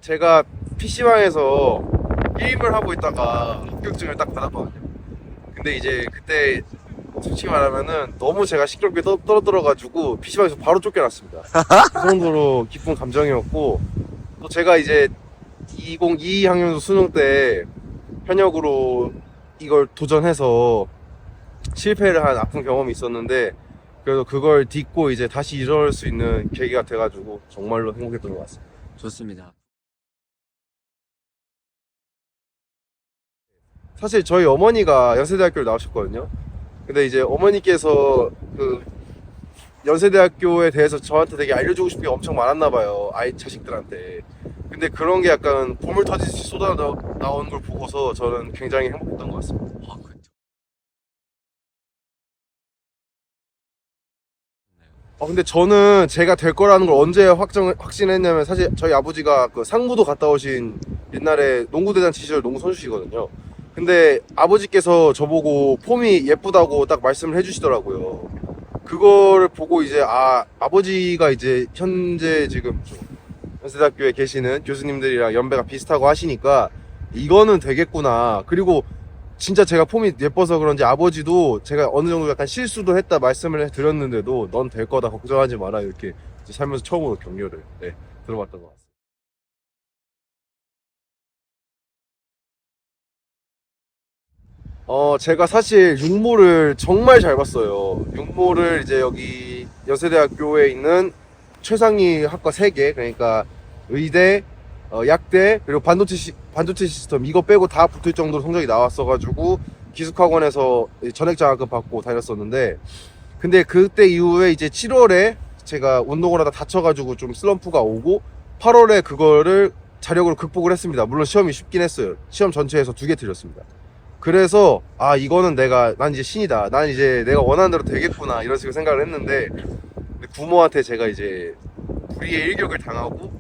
제가 PC방에서 게임을 하고 있다가 합격증을 딱 받았거든요. 근데 이제 그때 솔직히 말하면은 너무 제가 시끄럽게 떨어들어가지고 PC방에서 바로 쫓겨났습니다. 그 정도로 기쁜 감정이었고, 또 제가 이제 2022 학년도 수능 때 현역으로 이걸 도전해서 실패를 한 아픈 경험이 있었는데, 그래도 그걸 딛고 이제 다시 일어날 수 있는 계기가 돼가지고 정말로 행복했던 것 같습니다. 좋습니다. 사실 저희 어머니가 연세대학교를 나오셨거든요. 근데 이제 어머니께서 그 연세대학교에 대해서 저한테 되게 알려주고 싶은 게 엄청 많았나 봐요. 아이 자식들한테. 근데 그런 게 약간 보물 터지듯이 쏟아 나오는 걸 보고서 저는 굉장히 행복했던 것 같습니다. 그렇죠. 근데 저는 제가 될 거라는 걸 언제 확신했냐면, 사실 저희 아버지가 그 상무도 갔다 오신 옛날에 농구대잔치 시절 농구 선수시거든요. 근데 아버지께서 저보고 폼이 예쁘다고 딱 말씀을 해주시더라고요. 그거를 보고 이제 아버지가 이제 현재 지금 연세대학교에 계시는 교수님들이랑 연배가 비슷하고 하시니까 이거는 되겠구나. 그리고 진짜 제가 폼이 예뻐서 그런지 아버지도 제가 어느 정도 약간 실수도 했다 말씀을 드렸는데도 넌 될 거다 걱정하지 마라 이렇게 살면서 처음으로 격려를 들어봤던 것 같습니다. 제가 사실 육모를 정말 잘 봤어요. 육모를 이제 여기 연세대학교에 있는 최상위 학과 3개, 그러니까 의대, 약대, 그리고 반도체 시스템 이거 빼고 다 붙을 정도로 성적이 나왔어가지고 기숙학원에서 전액 장학금 받고 다녔었는데, 근데 그때 이후에 이제 7월에 제가 운동을 하다 다쳐가지고 좀 슬럼프가 오고 8월에 그거를 자력으로 극복을 했습니다. 물론 시험이 쉽긴 했어요. 시험 전체에서 2개 틀렸습니다. 그래서 이거는 난 이제 신이다, 난 이제 내가 원하는 대로 되겠구나 이런 식으로 생각을 했는데, 부모한테 제가 이제 불의의 일격을 당하고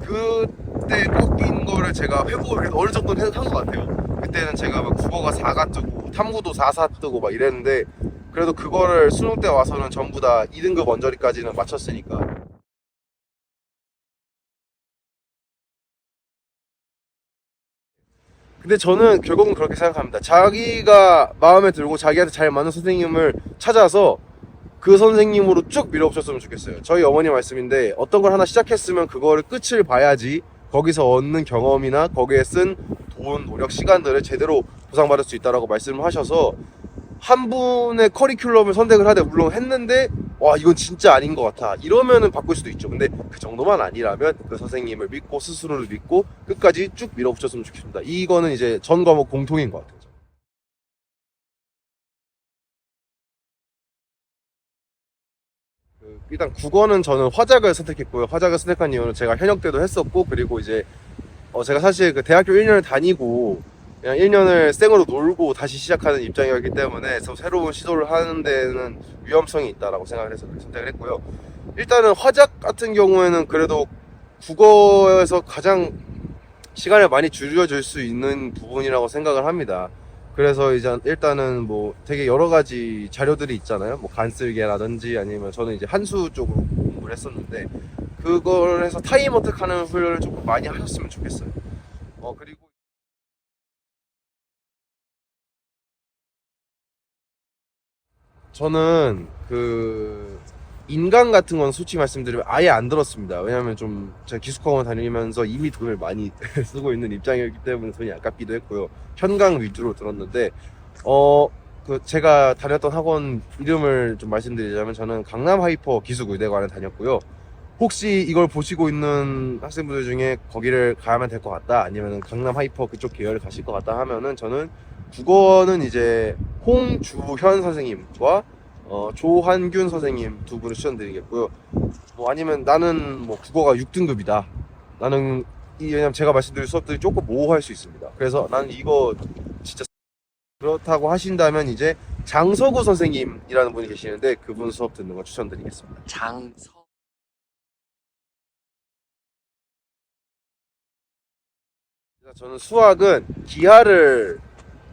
그때 꺾인 거를 제가 회복을 어느 정도는 한 것 같아요. 그때는 제가 막 국어가 4가 뜨고 탐구도 4, 4 뜨고 막 이랬는데, 그래도 그거를 수능 때 와서는 전부 다 2등급 원저리까지는 맞췄으니까. 근데 저는 결국은 그렇게 생각합니다. 자기가 마음에 들고 자기한테 잘 맞는 선생님을 찾아서 그 선생님으로 쭉 밀어붙였으면 좋겠어요. 저희 어머니 말씀인데, 어떤 걸 하나 시작했으면 그거를 끝을 봐야지 거기서 얻는 경험이나 거기에 쓴 돈, 노력, 시간들을 제대로 보상받을 수 있다라고 말씀을 하셔서, 한 분의 커리큘럼을 선택을 하되 물론 했는데 와 이건 진짜 아닌 것 같아 이러면은 바꿀 수도 있죠. 근데 그 정도만 아니라면 그 선생님을 믿고 스스로를 믿고 끝까지 쭉 밀어붙였으면 좋겠습니다. 이거는 이제 전 과목 공통인 것 같아요. 일단 국어는 저는 화작을 선택했고요. 화작을 선택한 이유는 제가 현역 때도 했었고, 그리고 이제 제가 사실 그 대학교 1년을 다니고 그냥 1년을 생으로 놀고 다시 시작하는 입장이었기 때문에 새로운 시도를 하는 데는 위험성이 있다라고 생각을 해서 선택을 했고요. 일단은 화작 같은 경우에는 그래도 국어에서 가장 시간을 많이 줄여줄 수 있는 부분이라고 생각을 합니다. 그래서 이제 일단은 뭐 되게 여러 가지 자료들이 있잖아요. 뭐 간쓸개라든지 아니면 저는 이제 한수 쪽으로 공부를 했었는데, 그걸 해서 타임 어택하는 훈련을 조금 많이 하셨으면 좋겠어요. 그리고 저는 그 인강 같은 건 솔직히 말씀드리면 아예 안 들었습니다. 왜냐면 좀 제가 기숙학원 다니면서 이미 돈을 많이 쓰고 있는 입장이었기 때문에 돈이 아깝기도 했고요. 현강 위주로 들었는데, 그 제가 다녔던 학원 이름을 좀 말씀드리자면 저는 강남 하이퍼 기숙의대관에 다녔고요. 혹시 이걸 보시고 있는 학생분들 중에 거기를 가면 될 것 같다, 아니면 강남 하이퍼 그쪽 계열을 가실 것 같다 하면은, 저는 국어는 이제 홍주현 선생님과 조한균 선생님 두 분을 추천드리겠고요. 뭐 아니면 나는 뭐 국어가 6등급이다, 나는 왜냐면 제가 말씀드린 수업들이 조금 모호할 수 있습니다. 그래서 나는 이거 진짜 그렇다고 하신다면 이제 장서구 선생님이라는 분이 계시는데 그분 수업 듣는 거 추천드리겠습니다. 장서 저는 수학은 기하를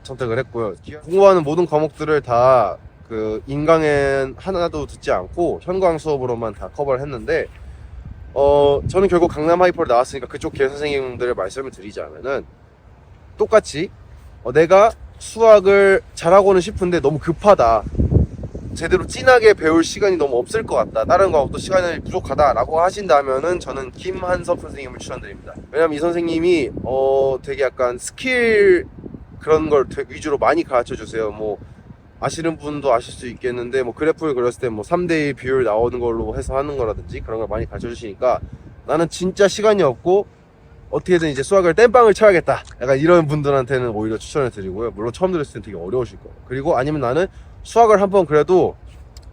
선택을 했고요. 공부하는 모든 과목들을 다 그 인강엔 하나도 듣지 않고 현강 수업으로만 다 커버를 했는데, 저는 결국 강남 하이퍼를 나왔으니까 그쪽 기회 선생님들의 말씀을 드리자면은 똑같이 내가 수학을 잘하고는 싶은데 너무 급하다, 제대로 진하게 배울 시간이 너무 없을 것 같다, 다른 과목도 시간이 부족하다 라고 하신다면은 저는 김한섭 선생님을 추천드립니다. 왜냐면 이 선생님이 되게 약간 스킬 그런 걸 위주로 많이 가르쳐 주세요. 뭐 아시는 분도 아실 수 있겠는데, 뭐 그래프를 그렸을 때 뭐 3대1 비율 나오는 걸로 해서 하는 거라든지 그런 걸 많이 가르쳐 주시니까 나는 진짜 시간이 없고 어떻게든 이제 수학을 땜빵을 쳐야겠다, 약간 이런 분들한테는 오히려 추천을 드리고요. 물론 처음 들었을 땐 되게 어려우실 거예요. 그리고 아니면 나는 수학을 한번, 그래도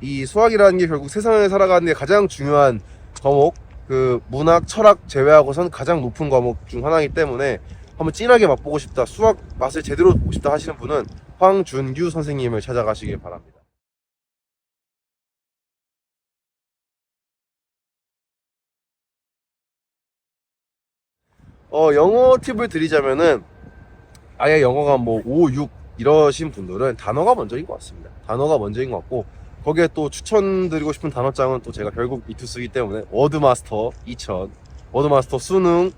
이 수학이라는 게 결국 세상을 살아가는 데 가장 중요한 과목, 그 문학, 철학 제외하고선 가장 높은 과목 중 하나이기 때문에 한번 진하게 맛보고 싶다, 수학 맛을 제대로 보고 싶다 하시는 분은 황준규 선생님을 찾아가시길 바랍니다. 영어 팁을 드리자면은 아예 영어가 뭐 5, 6 이러신 분들은 단어가 먼저인 것 같습니다. 단어가 먼저인 것 같고, 거기에 또 추천드리고 싶은 단어장은 또 제가 결국 이투스기 때문에 워드마스터 2000, 워드마스터 수능,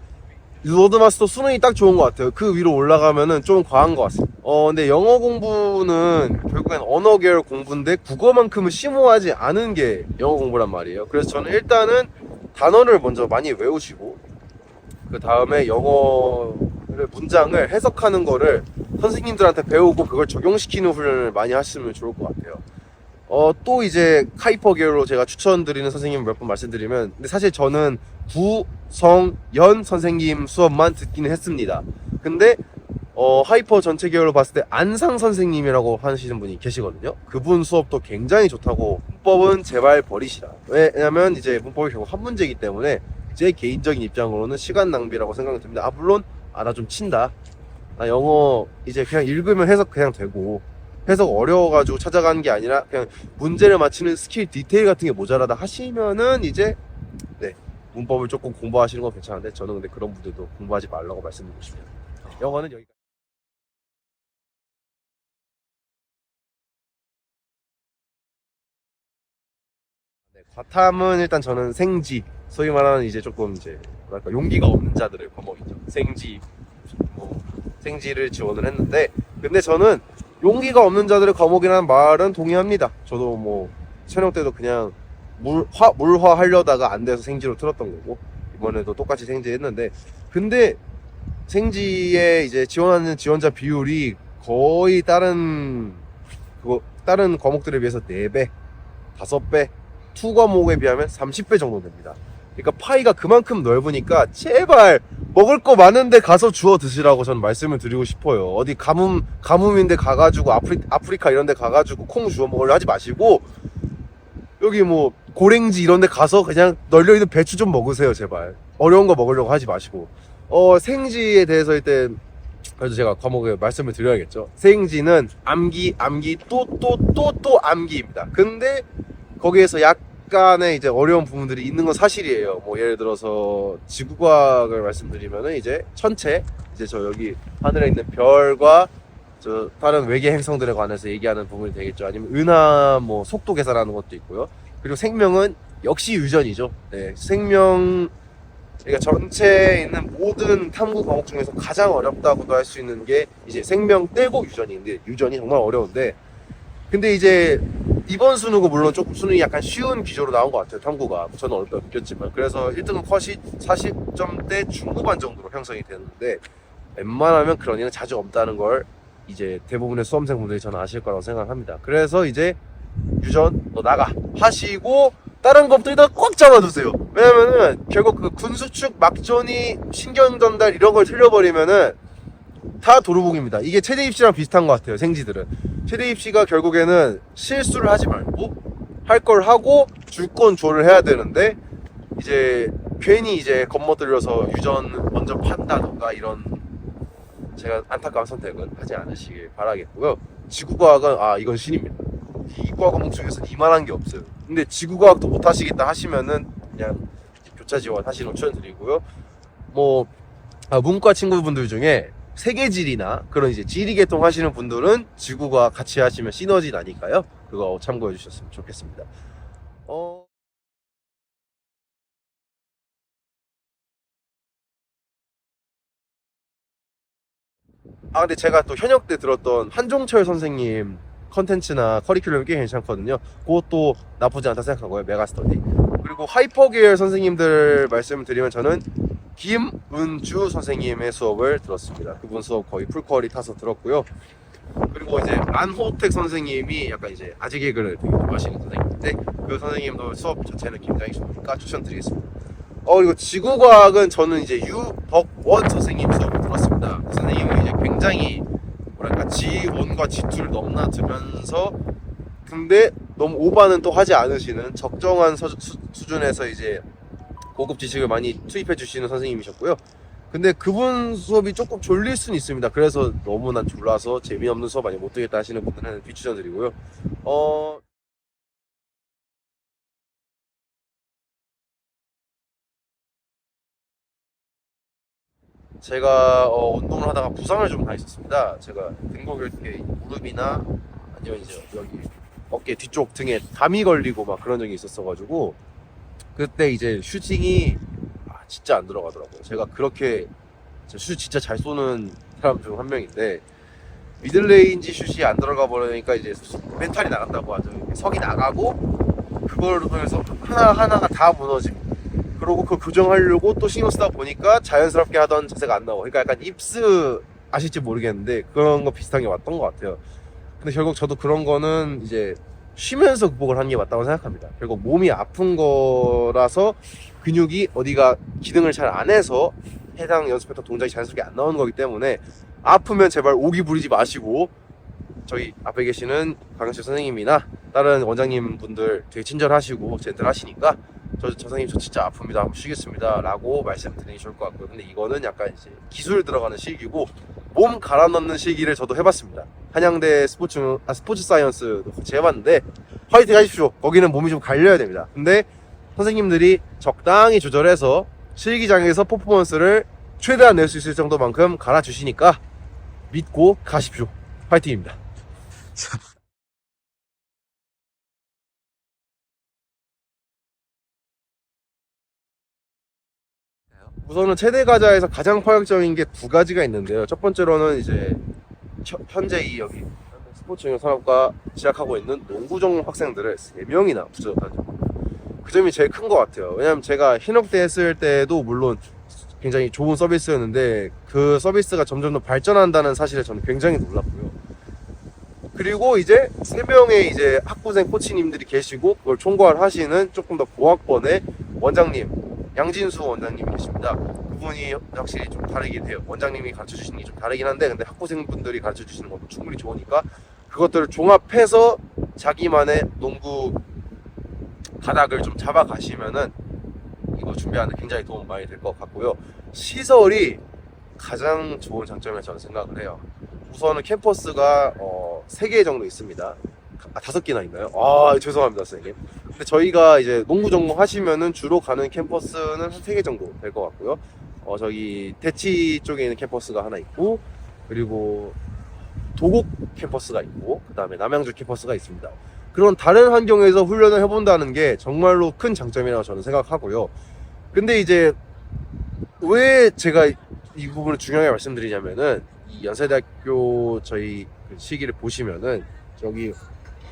워드마스터 수능이 딱 좋은 것 같아요. 그 위로 올라가면은 좀 과한 것 같습니다. 근데 영어 공부는 결국엔 언어 계열 공부인데 국어만큼은 심오하지 않은 게 영어 공부란 말이에요. 그래서 저는 일단은 단어를 먼저 많이 외우시고, 그 다음에 영어를 문장을 해석하는 거를 선생님들한테 배우고 그걸 적용시키는 훈련을 많이 하시면 좋을 것 같아요. 또 이제 하이퍼 계열로 제가 추천드리는 선생님 몇 번 말씀드리면, 근데 사실 저는 구성연 선생님 수업만 듣기는 했습니다. 근데 하이퍼 전체 계열로 봤을 때 안상 선생님이라고 하시는 분이 계시거든요. 그분 수업도 굉장히 좋다고. 문법은 제발 버리시라. 왜냐면 이제 문법이 결국 한 문제이기 때문에 제 개인적인 입장으로는 시간 낭비라고 생각이 듭니다. 물론 나 좀 친다, 나 영어 이제 그냥 읽으면 해석 그냥 되고, 해석 어려워가지고 찾아가는 게 아니라 그냥 문제를 맞히는 스킬 디테일 같은 게 모자라다 하시면은 이제 네, 문법을 조금 공부하시는 건 괜찮은데, 저는 근데 그런 분들도 공부하지 말라고 말씀드리고 싶습니다. 영어는 여기까지. 네, 과탐은 일단 저는 생지, 소위 말하는 이제 조금 이제 뭐랄까 용기가 없는 자들의 과목이죠. 생지, 뭐 생지를 지원을 했는데, 근데 저는 용기가 없는 자들의 과목이라는 말은 동의합니다. 저도 뭐 촬영 때도 그냥 물화 하려다가 안 돼서 생지로 틀었던 거고, 이번에도 똑같이 생지 했는데, 근데 생지에 이제 지원하는 지원자 비율이 거의 다른 과목들에 비해서 4배, 5배, 투 과목에 비하면 30배 정도 됩니다. 그러니까 파이가 그만큼 넓으니까 제발 먹을 거 많은데 가서 주워 드시라고 저는 말씀을 드리고 싶어요. 어디 가뭄인데 가가지고 아프리카 이런 데 가가지고 콩 주워 먹으려 하지 마시고, 여기 뭐 고랭지 이런 데 가서 그냥 널려있는 배추 좀 먹으세요, 제발. 어려운 거 먹으려고 하지 마시고. 생지에 대해서 일단 그래도 제가 과목에 말씀을 드려야겠죠. 생지는 암기 또 암기입니다. 근데 거기에서 약간의 이제 어려운 부분들이 있는 건 사실이에요. 뭐 예를 들어서 지구과학을 말씀드리면은 이제 천체, 이제 저 여기 하늘에 있는 별과 저 다른 외계 행성들에 관해서 얘기하는 부분이 되겠죠. 아니면 은하 뭐 속도 계산하는 것도 있고요. 그리고 생명은 역시 유전이죠. 네, 생명, 그러니까 전체에 있는 모든 탐구 과목 중에서 가장 어렵다고도 할 수 있는 게 이제 생명 떼고 유전인데, 유전이 정말 어려운데, 근데 이제 이번 수능은 물론 조금 수능이 약간 쉬운 기조로 나온 것 같아요. 탐구가 저는 어렵다고 느꼈지만, 그래서 1등은 컷이 40점대 중후반 정도로 형성이 되는데, 웬만하면 그런 일은 자주 없다는 걸 이제 대부분의 수험생분들이 저는 아실 거라고 생각합니다. 그래서 이제 유전 너 나가 하시고 다른 것들다 꽉 잡아두세요. 왜냐면은 결국 그 군수축, 막전이, 신경전달 이런 걸 틀려버리면은 다 도루묵입니다. 이게 체대 입시랑 비슷한 것 같아요. 생지들은 체대 입시가 결국에는 실수를 하지 말고 할 걸 하고 줄 건 조를 해야 되는데, 이제 괜히 이제 겁먹들려서 유전 먼저 판다던가 이런 제가 안타까운 선택은 하지 않으시길 바라겠고요. 지구과학은 이건 신입니다. 이과 과목 중에서는 이만한 게 없어요. 근데 지구과학도 못 하시겠다 하시면은 그냥 교차 지원 하시는 거 추천드리고요. 뭐 문과 친구분들 중에 세계지리나 그런 이제 지리 계통 하시는 분들은 지구과학 같이 하시면 시너지 나니까요. 그거 참고해 주셨으면 좋겠습니다. 아 근데 제가 또 현역 때 들었던 한종철 선생님 컨텐츠나 커리큘럼이 꽤 괜찮거든요. 그것도 나쁘지 않다 생각하고요. 메가스터디. 그리고 하이퍼 계열 선생님들 말씀을 드리면 저는 김은주 선생님의 수업을 들었습니다. 그분 수업 거의 풀퀄이 타서 들었고요. 그리고 이제 안호택 선생님이 약간 이제 아재 개그를 되게 좋아하시는 선생님인데 그 선생님도 수업 자체는 굉장히 좋으니까 추천드리겠습니다. 그리고 지구과학은 저는 이제 유덕원 선생님 수업을 들었습니다. 그 선생님은 이제 굉장히 뭐랄까 G1과 G2를 넘나들면서 근데 너무 오바는 또 하지 않으시는 적정한 수준에서 이제 고급 지식을 많이 투입해 주시는 선생님이셨고요. 근데 그분 수업이 조금 졸릴 수는 있습니다. 그래서 너무 난 졸라서 재미없는 수업 많이 못 듣겠다 하시는 분들은 비추천드리고요. 제가 운동을 하다가 부상을 좀 당했었습니다. 제가 등곡일 때 무릎이나 아니면 이제 여기 어깨 뒤쪽 등에 담이 걸리고 막 그런 적이 있었어가지고 그때 이제 슈팅이 진짜 안 들어가더라고요. 제가 그렇게 슛 진짜 잘 쏘는 사람 중 한 명인데 미들레인지 슛이 안 들어가 버리니까 이제 멘탈이 나간다고 하죠. 석이 나가고 그걸로 해서 하나하나가 다 무너지고 그러고 그걸 교정하려고 또 신경 쓰다 보니까 자연스럽게 하던 자세가 안 나오고 그러니까 약간 입스 아실지 모르겠는데 그런 거 비슷한 게 왔던 것 같아요. 근데 결국 저도 그런 거는 이제 쉬면서 극복을 하는 게 맞다고 생각합니다. 결국 몸이 아픈 거라서 근육이 어디가 기능을 잘 안 해서 해당 연습했던 동작이 자연스럽게 안 나오는 거기 때문에 아프면 제발 오기 부리지 마시고 저희 앞에 계시는 강현철 선생님이나 다른 원장님 분들 되게 친절하시고 젠틀하시니까 저 선생님 저 진짜 아픕니다 한번 쉬겠습니다 라고 말씀드리기 좋을 것 같고요. 근데 이거는 약간 이제 기술 들어가는 실기고 몸 갈아 넣는 실기를 저도 해봤습니다. 한양대 스포츠 사이언스도 같이 해봤는데 화이팅 하십시오. 거기는 몸이 좀 갈려야 됩니다. 근데 선생님들이 적당히 조절해서 실기장에서 퍼포먼스를 최대한 낼 수 있을 정도만큼 갈아주시니까 믿고 가십시오. 화이팅입니다. 우선은 체대 과자에서 가장 파격적인 게 두 가지가 있는데요. 첫 번째로는 이제 현재 이 여기 스포츠 응용 산업과 시작하고 있는 농구 전공 학생들을 3명이나 붙여줬다는 점. 그 점이 제일 큰 것 같아요. 왜냐면 제가 현역대 했을 때도 물론 굉장히 좋은 서비스였는데 그 서비스가 점점 더 발전한다는 사실에 저는 굉장히 놀랐고요. 그리고 이제 3명의 이제 학부생 코치님들이 계시고 그걸 총괄 하시는 조금 더 고학번의 원장님 양진수 원장님이 계십니다. 그분이 확실히 좀 다르긴 해요. 원장님이 가르쳐 주시는 게 좀 다르긴 한데 근데 학부생분들이 가르쳐 주시는 것도 충분히 좋으니까 그것들을 종합해서 자기만의 농구 가닥을 좀 잡아가시면은 이거 준비하는 데 굉장히 도움 많이 될 것 같고요. 시설이 가장 좋은 장점이라고 저는 생각을 해요. 우선은 캠퍼스가 3개 정도 있습니다. 5개나 있나요? 죄송합니다 선생님. 근데 저희가 이제 농구 전공 하시면은 주로 가는 캠퍼스는 한 3개 정도 될 것 같고요. 저기 대치 쪽에 있는 캠퍼스가 하나 있고 그리고 도곡 캠퍼스가 있고 그 다음에 남양주 캠퍼스가 있습니다. 그런 다른 환경에서 훈련을 해본다는 게 정말로 큰 장점이라고 저는 생각하고요. 근데 이제 왜 제가 이 부분을 중요하게 말씀드리냐면은 이 연세대학교 저희 그 시기를 보시면은 저기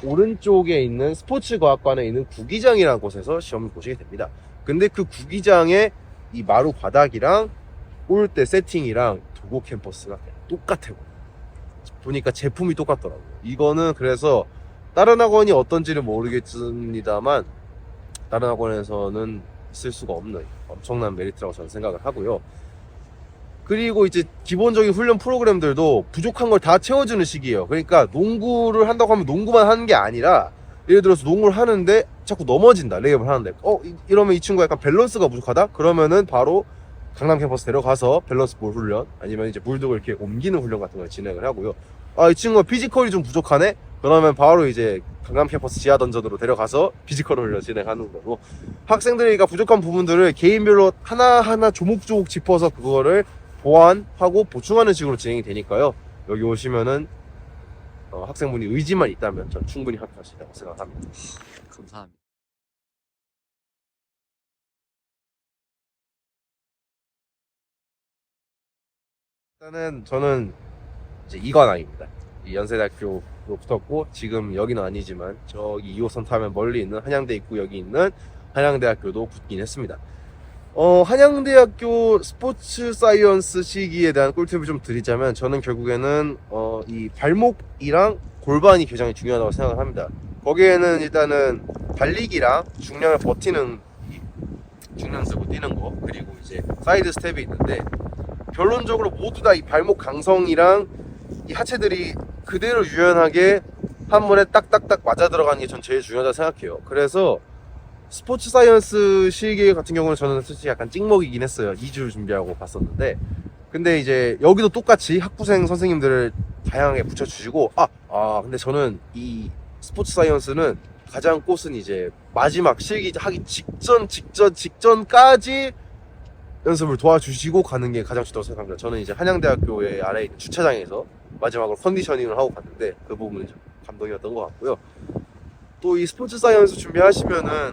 오른쪽에 있는 스포츠과학관에 있는 구기장이라는 곳에서 시험을 보시게 됩니다. 근데 그 구기장의 이 마루 바닥이랑 골대 세팅이랑 도곡 캠퍼스가 똑같아요. 보니까 제품이 똑같더라고요. 이거는 그래서 다른 학원이 어떤지는 모르겠습니다만 다른 학원에서는 있을 수가 없는 엄청난 메리트라고 저는 생각을 하고요. 그리고 이제 기본적인 훈련 프로그램들도 부족한 걸 다 채워주는 시기예요. 그러니까 농구를 한다고 하면 농구만 하는 게 아니라 예를 들어서 농구를 하는데 자꾸 넘어진다 레이업을 하는데 이러면 이 친구가 약간 밸런스가 부족하다? 그러면은 바로 강남 캠퍼스 데려가서 밸런스 볼 훈련 아니면 이제 물독을 이렇게 옮기는 훈련 같은 걸 진행을 하고요. 이 친구가 피지컬이 좀 부족하네? 그러면 바로 이제 강남 캠퍼스 지하 던전으로 데려가서 피지컬 훈련 진행하는 거고 학생들이가 부족한 부분들을 개인별로 하나하나 조목조목 짚어서 그거를 보완하고 보충하는 식으로 진행이 되니까요. 여기 오시면은 학생분이 의지만 있다면 전 충분히 합격할 수 있다고 생각합니다. 감사합니다. 일단은 저는 이제 이관왕입니다. 이 연세대학교로 붙었고 지금 여기는 아니지만 저기 2호선 타면 멀리 있는 한양대 입구역이 있는 한양대학교도 붙긴 했습니다. 한양대학교 스포츠 사이언스 시기에 대한 꿀팁을 좀 드리자면 저는 결국에는 이 발목이랑 골반이 굉장히 중요하다고 생각을 합니다. 거기에는 일단은 달리기랑 중량을 버티는 중량 쓰고 뛰는 거 그리고 이제 사이드 스텝이 있는데 결론적으로 모두 다 이 발목 강성이랑 이 하체들이 그대로 유연하게 한 번에 딱딱딱 맞아 들어가는 게 전 제일 중요하다고 생각해요. 그래서 스포츠 사이언스 실기 같은 경우는 저는 솔직히 약간 찍먹이긴 했어요. 2주 준비하고 봤었는데 근데 이제 여기도 똑같이 학부생 선생님들을 다양하게 붙여주시고 근데 저는 이 스포츠 사이언스는 가장 꽃은 이제 마지막 실기 하기 직전까지 연습을 도와주시고 가는 게 가장 좋다고 생각합니다. 저는 이제 한양대학교의 아래에 있는 주차장에서 마지막으로 컨디셔닝을 하고 갔는데 그 부분이 좀 감동이었던 것 같고요. 또 이 스포츠 사이언스 준비하시면은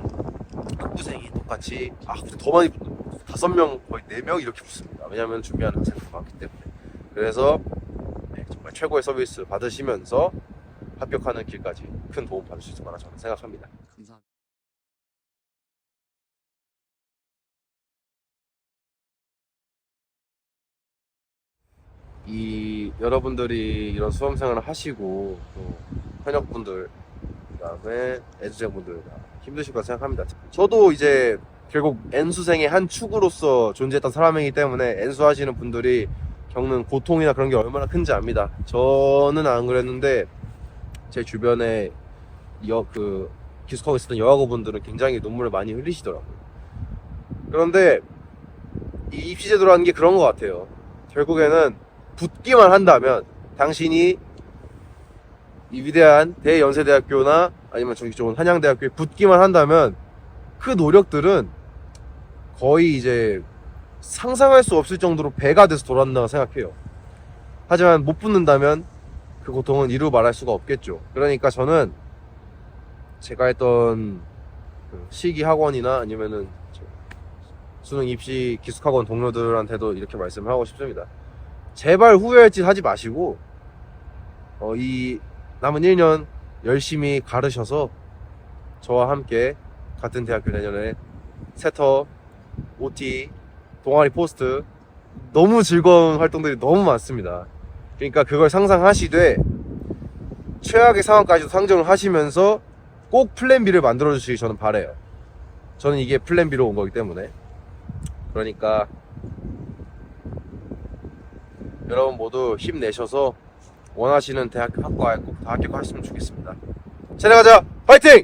학부생이 똑같이 근데 더 많이 붙는 거 5명 거의 4명 이렇게 붙습니다. 왜냐하면 준비하는 학생들이 많기 때문에. 그래서 정말 최고의 서비스 받으시면서 합격하는 길까지 큰 도움 받을 수 있을 거라 저는 생각합니다. 감사합니다. 이 여러분들이 이런 수험생활을 하시고 또 현역분들 그다음에 애주자분들 힘드실 거라 생각합니다. 저도 이제 결국 N수생의 한 축으로서 존재했던 사람이기 때문에 N수 하시는 분들이 겪는 고통이나 그런 게 얼마나 큰지 압니다. 저는 안 그랬는데 제 주변에 기숙하고 있었던 여학우분들은 굉장히 눈물을 많이 흘리시더라고요. 그런데 이 입시제도라는 게 그런 것 같아요. 결국에는 붙기만 한다면 당신이 이 위대한 대연세대학교나 아니면 저기 좋은 한양대학교에 붙기만 한다면 그 노력들은 거의 이제 상상할 수 없을 정도로 배가 돼서 돌아온다고 생각해요. 하지만 못 붙는다면 그 고통은 이루 말할 수가 없겠죠. 그러니까 저는 제가 했던 실기 학원이나 아니면은 수능 입시 기숙학원 동료들한테도 이렇게 말씀을 하고 싶습니다. 제발 후회할 짓 하지 마시고 이 남은 1년 열심히 가르셔서 저와 함께 같은 대학교 내년에 세터, OT, 동아리 포스트 너무 즐거운 활동들이 너무 많습니다. 그러니까 그걸 상상하시되 최악의 상황까지도 상정을 하시면서 꼭 플랜 B를 만들어 주시기 저는 바래요. 저는 이게 플랜 B로 온 거기 때문에. 그러니까 여러분 모두 힘내셔서 원하시는 대학교 학과에 꼭 다 합격하셨으면 좋겠습니다. 잘 가자! 파이팅!